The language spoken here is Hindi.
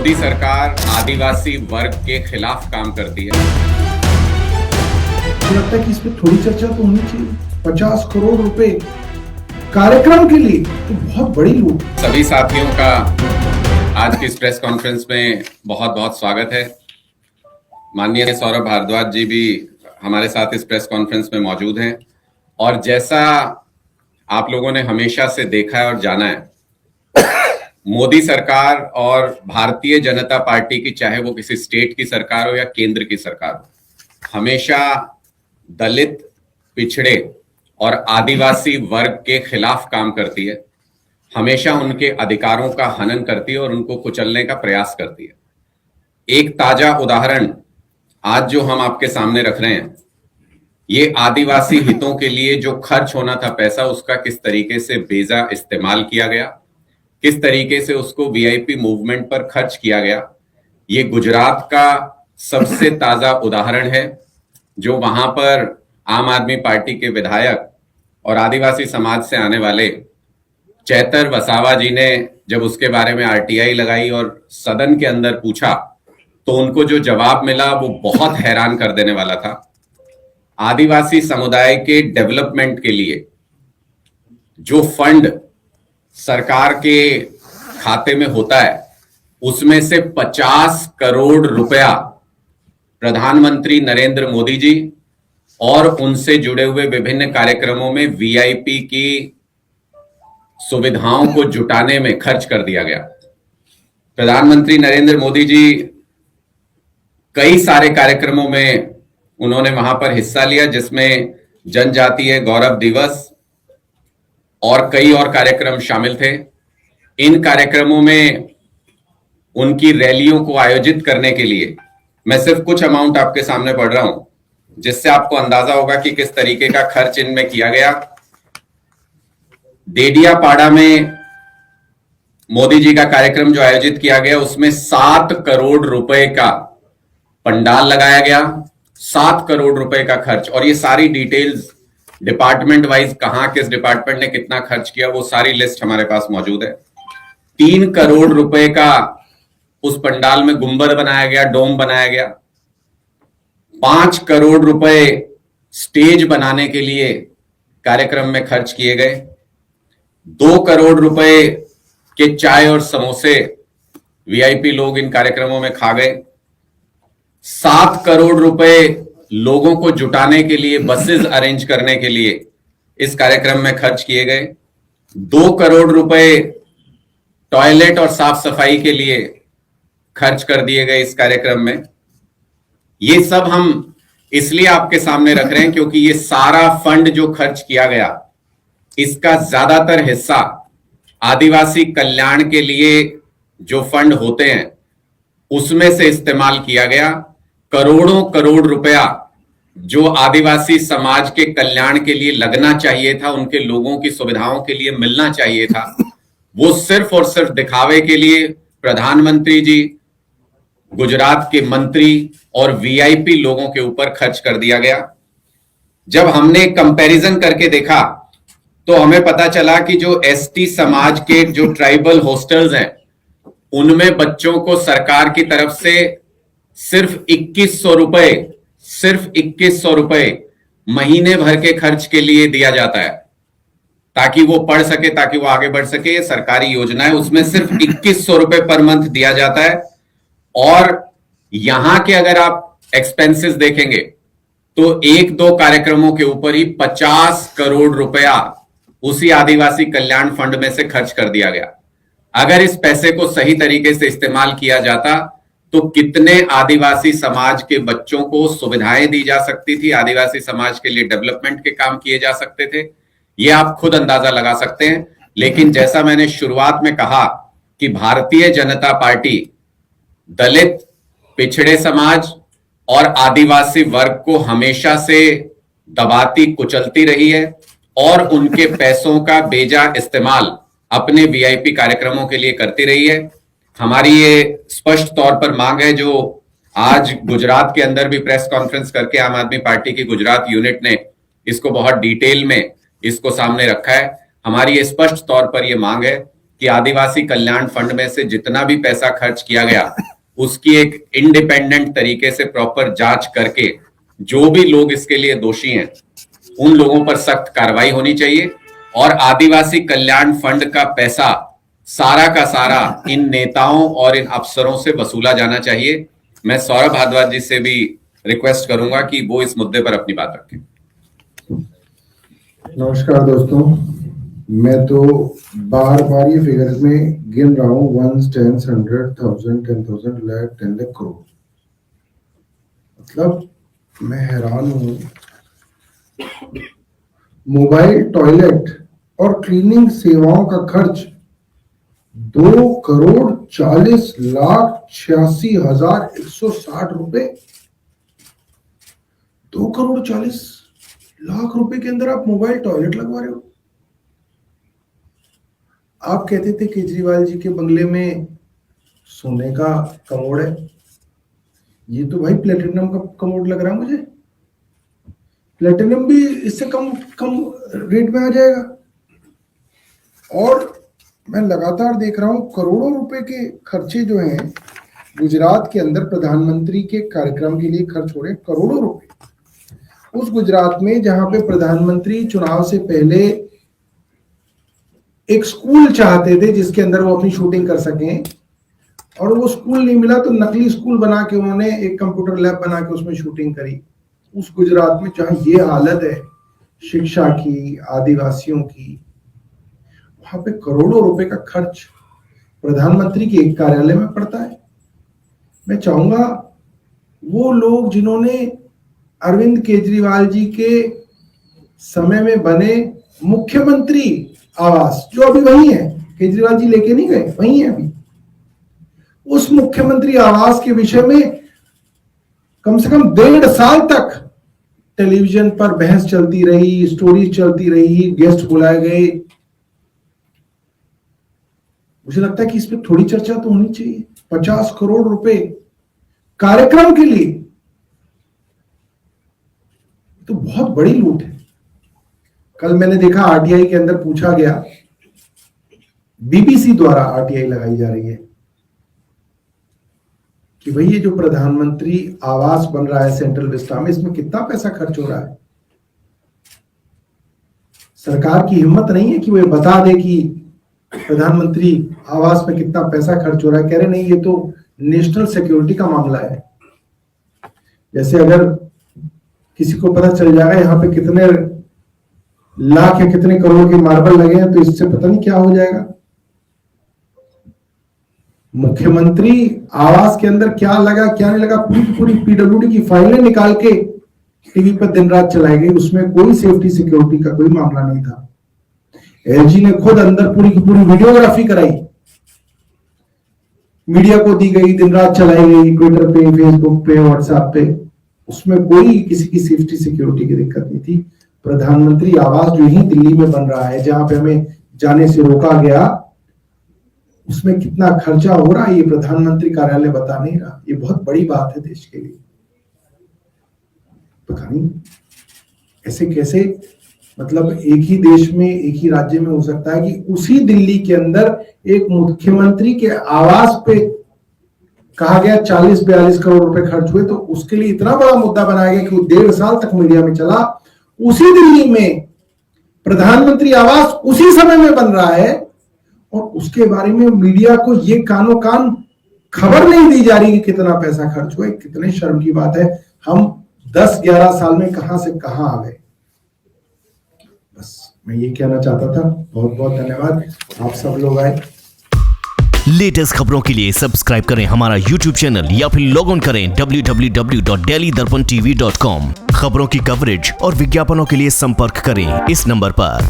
मोदी सरकार आदिवासी वर्ग के खिलाफ काम करती है। मुझे लगता है कि इस पे थोड़ी चर्चा तो होनी चाहिए। 50 करोड़ रुपए कार्यक्रम के लिए तो बहुत बड़ी लूट। सभी साथियों का आज की इस प्रेस कॉन्फ्रेंस में बहुत बहुत स्वागत है। माननीय सौरभ भारद्वाज जी भी हमारे साथ इस प्रेस कॉन्फ्रेंस में मौजूद हैं और जैसा आप लोगों ने हमेशा से देखा है और जाना है, मोदी सरकार और भारतीय जनता पार्टी की, चाहे वो किसी स्टेट की सरकार हो या केंद्र की सरकार हो, हमेशा दलित, पिछड़े और आदिवासी वर्ग के खिलाफ काम करती है। हमेशा उनके अधिकारों का हनन करती है और उनको कुचलने का प्रयास करती है। एक ताजा उदाहरण आज जो हम आपके सामने रख रहे हैं, ये आदिवासी हितों के लिए जो खर्च होना था पैसा, उसका किस तरीके से बेजा इस्तेमाल किया गया, किस तरीके से उसको वीआईपी मूवमेंट पर खर्च किया गया। ये गुजरात का सबसे ताजा उदाहरण है, जो वहां पर आम आदमी पार्टी के विधायक और आदिवासी समाज से आने वाले चैतर वसावा जी ने जब उसके बारे में आरटीआई लगाई और सदन के अंदर पूछा, तो उनको जो जवाब मिला वो बहुत हैरान कर देने वाला था। आदिवासी समुदाय के डेवलपमेंट के लिए जो फंड सरकार के खाते में होता है, उसमें से 50 करोड़ रुपया प्रधानमंत्री नरेंद्र मोदी जी और उनसे जुड़े हुए विभिन्न कार्यक्रमों में वीआईपी की सुविधाओं को जुटाने में खर्च कर दिया गया। प्रधानमंत्री नरेंद्र मोदी जी कई सारे कार्यक्रमों में उन्होंने वहां पर हिस्सा लिया, जिसमें जनजातीय गौरव दिवस और कई और कार्यक्रम शामिल थे। इन कार्यक्रमों में उनकी रैलियों को आयोजित करने के लिए मैं सिर्फ कुछ अमाउंट आपके सामने पढ़ रहा हूं, जिससे आपको अंदाजा होगा कि किस तरीके का खर्च इनमें किया गया। देडियापाड़ा में मोदी जी का कार्यक्रम जो आयोजित किया गया, उसमें 7 करोड़ रुपए का पंडाल लगाया गया। 7 करोड़ रुपए का खर्च, और ये सारी डिटेल्स डिपार्टमेंट वाइज कहां किस डिपार्टमेंट ने कितना खर्च किया, वो सारी लिस्ट हमारे पास मौजूद है। 3 करोड़ रुपए का उस पंडाल में गुंबद बनाया गया, डोम बनाया गया। 5 करोड़ रुपए स्टेज बनाने के लिए कार्यक्रम में खर्च किए गए। 2 करोड़ रुपए के चाय और समोसे वीआईपी लोग इन कार्यक्रमों में खा गए। 7 करोड़ रुपए लोगों को जुटाने के लिए, बसेस अरेंज करने के लिए इस कार्यक्रम में खर्च किए गए। 2 करोड़ रुपए टॉयलेट और साफ सफाई के लिए खर्च कर दिए गए इस कार्यक्रम में। ये सब हम इसलिए आपके सामने रख रहे हैं क्योंकि ये सारा फंड जो खर्च किया गया, इसका ज्यादातर हिस्सा आदिवासी कल्याण के लिए जो फंड होते हैं उसमें से इस्तेमाल किया गया। करोड़ों करोड़ रुपया जो आदिवासी समाज के कल्याण के लिए लगना चाहिए था, उनके लोगों की सुविधाओं के लिए मिलना चाहिए था, वो सिर्फ और सिर्फ दिखावे के लिए प्रधानमंत्री जी, गुजरात के मंत्री और वीआईपी लोगों के ऊपर खर्च कर दिया गया। जब हमने कंपैरिजन करके देखा तो हमें पता चला कि जो एसटी समाज के जो ट्राइबल हॉस्टल्स हैं, उनमें बच्चों को सरकार की तरफ से सिर्फ 2100 रुपए महीने भर के खर्च के लिए दिया जाता है, ताकि वो पढ़ सके, ताकि वो आगे बढ़ सके। ये सरकारी योजना है, उसमें सिर्फ 2100 रुपए पर मंथ दिया जाता है। और यहां के अगर आप एक्सपेंसेस देखेंगे तो 1-2 कार्यक्रमों के ऊपर ही 50 करोड़ रुपया उसी आदिवासी कल्याण फंड में से खर्च कर दिया गया। अगर इस पैसे को सही तरीके से इस्तेमाल किया जाता तो कितने आदिवासी समाज के बच्चों को सुविधाएं दी जा सकती थी, आदिवासी समाज के लिए डेवलपमेंट के काम किए जा सकते थे, ये आप खुद अंदाजा लगा सकते हैं। लेकिन जैसा मैंने शुरुआत में कहा कि भारतीय जनता पार्टी दलित, पिछड़े समाज और आदिवासी वर्ग को हमेशा से दबाती, कुचलती रही है और उनके पैसों का बेजा इस्तेमाल अपने वीआईपी कार्यक्रमों के लिए करती रही है। हमारी ये स्पष्ट तौर पर मांग है, जो आज गुजरात के अंदर भी प्रेस कॉन्फ्रेंस करके आम आदमी पार्टी की गुजरात यूनिट ने इसको बहुत डिटेल में इसको सामने रखा है। हमारी ये स्पष्ट तौर पर ये मांग है कि आदिवासी कल्याण फंड में से जितना भी पैसा खर्च किया गया उसकी एक इंडिपेंडेंट तरीके से प्रॉपर जांच करके जो भी लोग इसके लिए दोषी हैं उन लोगों पर सख्त कार्रवाई होनी चाहिए और आदिवासी कल्याण फंड का पैसा सारा का सारा इन नेताओं और इन अफसरों से वसूला जाना चाहिए। मैं सौरभ भारद्वाज जी से भी रिक्वेस्ट करूंगा कि वो इस मुद्दे पर अपनी बात रखें। नमस्कार दोस्तों, मैं तो बार बार ये फिगर्स में गिन रहा हूँ 1, 10, 100, 1000, 10,000 लाख 10 लाख करोड़। मतलब मैं हैरान हूँ। मोबाइल टॉयलेट और क्लीनिंग सेवाओं का खर्च 2,40,86,160 रुपए। 2,40,00,000 रुपए के अंदर आप मोबाइल टॉयलेट लगवा रहे हो। आप कहते थे केजरीवाल जी के बंगले में सोने का कमोड है, ये तो भाई प्लेटिनम का कमोड लग रहा है मुझे। प्लेटिनम भी इससे कम रेट में आ जाएगा। और मैं लगातार देख रहा हूं करोड़ों रुपए के खर्चे जो हैं गुजरात के अंदर प्रधानमंत्री के कार्यक्रम के लिए खर्च हो रहे हैं, करोड़ों रुपए। उस गुजरात में जहां पे प्रधानमंत्री चुनाव से पहले एक स्कूल चाहते थे जिसके अंदर वो अपनी शूटिंग कर सकें, और वो स्कूल नहीं मिला तो नकली स्कूल बना के उन्होंने एक कंप्यूटर लैब बना के उसमें शूटिंग करी। उस गुजरात में जहां ये हालत है शिक्षा की, आदिवासियों की, वहां पे करोड़ों रुपए का खर्च प्रधानमंत्री के एक कार्यालय में पड़ता है। मैं चाहूंगा वो लोग जिन्होंने अरविंद केजरीवाल जी के समय में बने मुख्यमंत्री आवास, जो अभी वही है, केजरीवाल जी लेके नहीं गए, वही है अभी, उस मुख्यमंत्री आवास के विषय में कम से कम 1.5 साल तक टेलीविजन पर बहस चलती रही, स्टोरी चलती रही, गेस्ट बुलाए गए। मुझे लगता है कि इस पे थोड़ी चर्चा तो होनी चाहिए। 50 करोड़ रुपए कार्यक्रम के लिए तो बहुत बड़ी लूट है। कल मैंने देखा आरटीआई के अंदर पूछा गया, बीबीसी द्वारा आरटीआई लगाई जा रही है कि भाई ये जो प्रधानमंत्री आवास बन रहा है सेंट्रल विस्टा में, इसमें कितना पैसा खर्च हो रहा है। सरकार की हिम्मत नहीं है कि वो बता दे कि प्रधानमंत्री आवास में कितना पैसा खर्च हो रहा है। कह रहे नहीं, ये तो नेशनल सिक्योरिटी का मामला है। जैसे अगर किसी को पता चल जाएगा यहाँ पे कितने लाख या कितने करोड़ के मार्बल लगे हैं, तो इससे पता नहीं क्या हो जाएगा। मुख्यमंत्री आवास के अंदर क्या लगा क्या नहीं लगा, पूरी पीडब्ल्यूडी की फाइलें निकाल के टीवी पर दिन रात चलाई गई। उसमें कोई सेफ्टी सिक्योरिटी का कोई मामला नहीं था। एलजी ने खुद अंदर पूरी की पूरी वीडियोग्राफी कराई, मीडिया को दी गई, दिन रात चलाई गई, ट्विटर पे, फेसबुक पे, व्हाट्सएप पे। उसमें कोई किसी की सेफ्टी सिक्योरिटी की दिक्कत नहीं थी। प्रधानमंत्री आवास जो ही दिल्ली में बन रहा है, जहां पे हमें जाने से रोका गया, उसमें कितना खर्चा हो रहा है ये प्रधानमंत्री कार्यालय बता नहीं रहा। ये बहुत बड़ी बात है देश के लिए। पता नहीं ऐसे कैसे, मतलब एक ही देश में, एक ही राज्य में हो सकता है कि उसी दिल्ली के अंदर एक मुख्यमंत्री के आवास पे कहा गया 40-42 करोड़ रुपए खर्च हुए, तो उसके लिए इतना बड़ा मुद्दा बनाया गया कि वो 1.5 साल तक मीडिया में चला। उसी दिल्ली में प्रधानमंत्री आवास उसी समय में बन रहा है और उसके बारे में मीडिया को ये कानो कान खबर नहीं दी जा रही कि कितना पैसा खर्च हुआ। कितने शर्म की बात है। हम 10-11 साल में कहां से कहां आ गए। बस मैं ये कहना चाहता था। बहुत बहुत धन्यवाद, आप सब लोग आए। लेटेस्ट खबरों के लिए सब्सक्राइब करें हमारा YouTube चैनल या फिर लॉग ऑन करें www.delhidarpantv.com। खबरों की कवरेज और विज्ञापनों के लिए संपर्क करें इस नंबर पर।